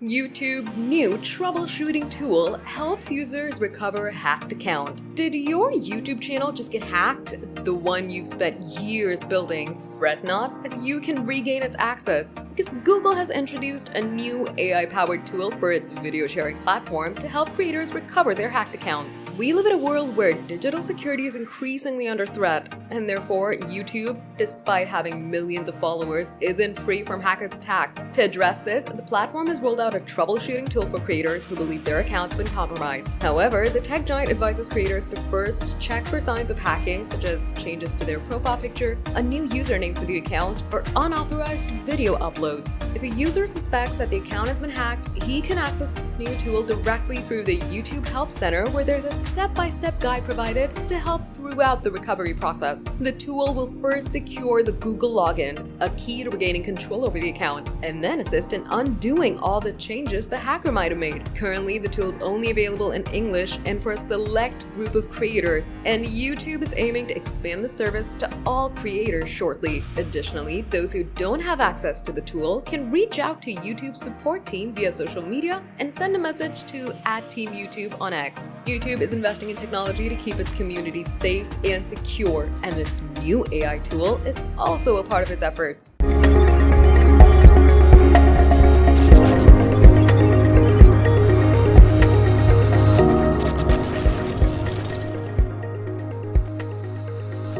YouTube's new troubleshooting tool helps users recover a hacked account. Did your YouTube channel just get hacked? The one you've spent years building? Fret not, as you can regain its access, because Google has introduced a new AI-powered tool for its video sharing platform to help creators recover their hacked accounts. We live in a world where digital security is increasingly under threat, and therefore YouTube, despite having millions of followers, isn't free from hackers' attacks. To address this, the platform has rolled out a troubleshooting tool for creators who believe their account's been compromised. However, the tech giant advises creators to first check for signs of hacking, such as changes to their profile picture, a new username for the account, or unauthorized video uploads. If a user suspects that the account has been hacked, he can access this new tool directly through the YouTube Help Center, where there's a step-by-step guide provided to help throughout the recovery process. The tool will first secure the Google login, a key to regaining control over the account, and then assist in undoing all the changes the hacker might have made. Currently, the tool is only available in English and for a select group of creators, and YouTube is aiming to expand the service to all creators shortly. Additionally, those who don't have access to the tool can reach out to YouTube's support team via social media and send a message to @TeamYouTube on X. YouTube is investing in technology to keep its community safe and secure, and this new AI tool is also a part of its efforts.